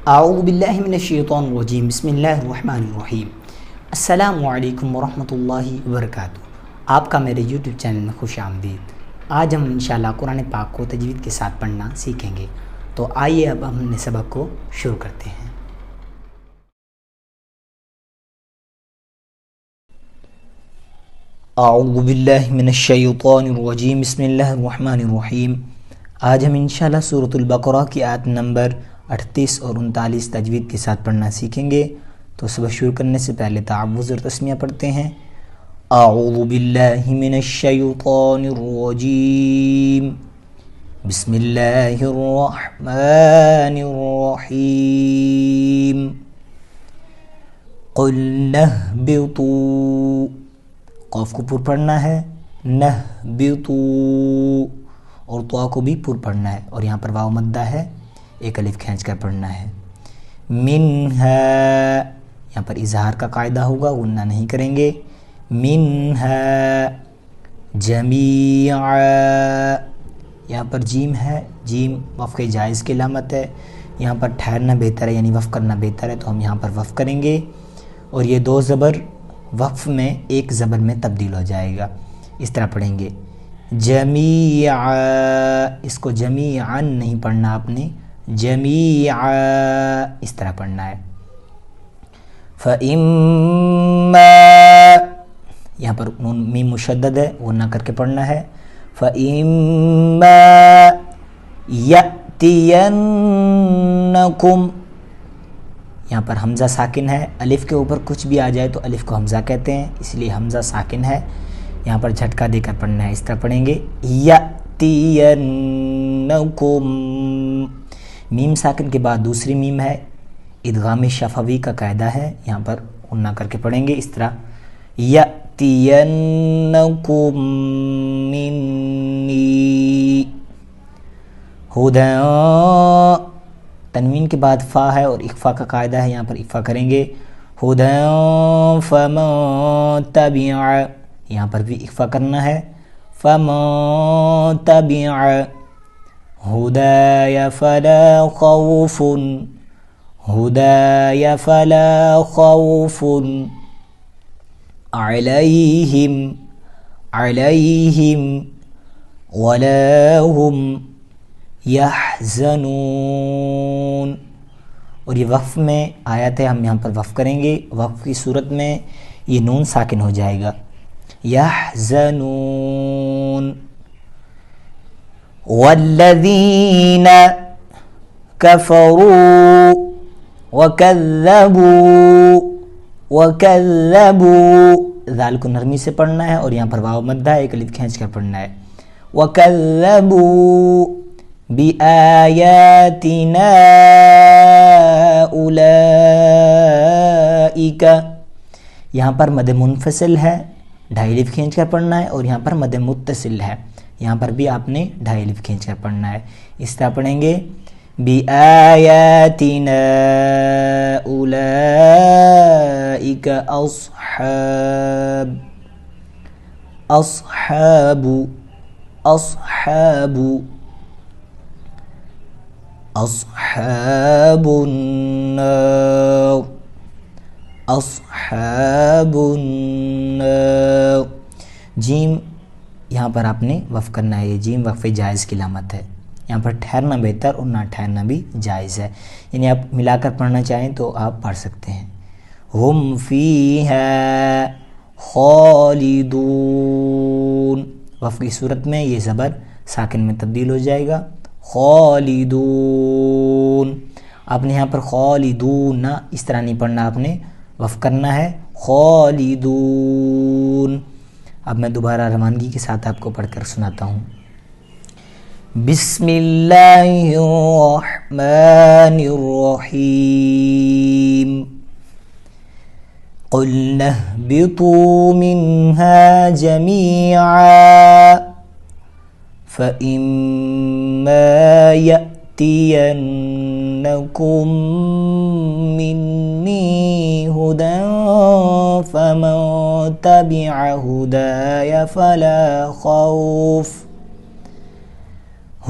اعوذ باللہ من الشیطان الرجیم بسم اللہ الرحمن الرحیم۔ السلام علیکم ورحمۃ اللہ وبرکاتہ۔ آپ کا میرے یوٹیوب چینل میں خوش آمدید۔ آج ہم انشاءاللہ قرآن پاک کو تجوید کے ساتھ پڑھنا سیکھیں گے، تو آئیے اب ہم نے سبق کو شروع کرتے ہیں۔ اعوذ باللہ من الشیطان الرجیم بسم اللہ الرحمن الرحیم۔ آج ہم انشاءاللہ سورۃ البقرہ کی آیت نمبر 38 اور 39 تجوید کے ساتھ پڑھنا سیکھیں گے۔ تو سبق شروع کرنے سے پہلے تعوذ اور تسمیہ پڑھتے ہیں۔ اعوذ باللہ من الشیطان الرجیم بسم اللہ الرحمن الرحیم۔ قلنا اہبطوا، قاف کو پر پڑھنا ہے، نہبطوا، اور طا کو بھی پر پڑھنا ہے، اور یہاں پر واو مدہ ہے، ایک الف کھینچ کر پڑھنا ہے۔ منہا، یہاں پر اظہار کا قاعدہ ہوگا، غنہ نہیں کریں گے۔ منہا جمیعا، یہاں پر جیم ہے، جیم وقف جائز کی علامت ہے، یہاں پر ٹھہرنا بہتر ہے، یعنی وقف کرنا بہتر ہے، تو ہم یہاں پر وقف کریں گے، اور یہ دو زبر وقف میں ایک زبر میں تبدیل ہو جائے گا، اس طرح پڑھیں گے۔ جمیعا، اس کو جمیعا نہیں پڑھنا آپ نے، جمیعا اس طرح پڑھنا ہے۔ فَإِمَّا، یہاں پر نون میم مشدد ہے، وہ نہ کر کے پڑھنا ہے۔ فَإِمَّا يَأْتِيَنَّكُمْ، یہاں پر حمزہ ساکن ہے، الف کے اوپر کچھ بھی آ جائے تو الف کو حمزہ کہتے ہیں، اس لیے حمزہ ساکن ہے، یہاں پر جھٹکا دے کر پڑھنا ہے، اس طرح پڑھیں گے۔ یَأْتِيَنَّكُمْ، میم ساکن کے بعد دوسری میم ہے، ادغام شفوی کا قاعدہ ہے، یہاں پر غنہ کر کے پڑھیں گے، اس طرح یَأْتِيَنَّكُمْ مِنِّی ہُدًى، تنوین کے بعد فا ہے اور اخفا کا قاعدہ ہے، یہاں پر اخفا کریں گے۔ ہُدًى فَمَن تَبِعَ، یہاں پر بھی اخفا کرنا ہے، فَمَن تَبِعَ ہُدَايَ فَلَا خَوْفٌ، ہُدَايَ فَلَا خَوْفٌ عَلَيْهِمْ وَلَا هُمْ يَحْزَنُونَ، اور یہ وقف میں آیت ہے، ہم یہاں پر وقف کریں گے، وقف کی صورت میں یہ نون ساکن ہو جائے گا، يَحْزَنُونَ۔ وَالَّذِينَ كَفَرُوا وَكَذَّبُوا، ذال کو نرمی سے پڑھنا ہے، اور یہاں پر واو مدہ ہے، ایک الف کھینچ کر پڑھنا ہے۔ وَكَذَّبُوا بِآيَاتِنَا أُولَئِكَ، یہاں پر مد منفصل ہے، ڈھائی الف کھینچ کر پڑھنا ہے، اور یہاں پر مد متصل ہے، یہاں پر بھی آپ نے ڈھائی الف کھینچ کر پڑھنا ہے، اس طرح پڑھیں گے۔ بِآيَاتِنَا أُولَئِكَ أصحاب النار، جیم یہاں پر آپ نے وقف کرنا ہے، یہ جیم وقف جائز کی علامت ہے، یہاں پر ٹھہرنا بہتر اور نہ ٹھہرنا بھی جائز ہے، یعنی آپ ملا کر پڑھنا چاہیں تو آپ پڑھ سکتے ہیں۔ ہم فیہا خالدون، وقف کی صورت میں یہ زبر ساکن میں تبدیل ہو جائے گا، خالدون، آپ نے یہاں پر خالدون اس طرح نہیں پڑھنا، آپ نے وقف کرنا ہے، خالدون۔ اب میں دوبارہ روانگی کے ساتھ آپ کو پڑھ کر سناتا ہوں۔ بسم اللہ الرحمن الرحیم۔ قلنا اهبطوا منها جميعا فإما يأتينكم مني هدى فمن تبع هداي فلا خوف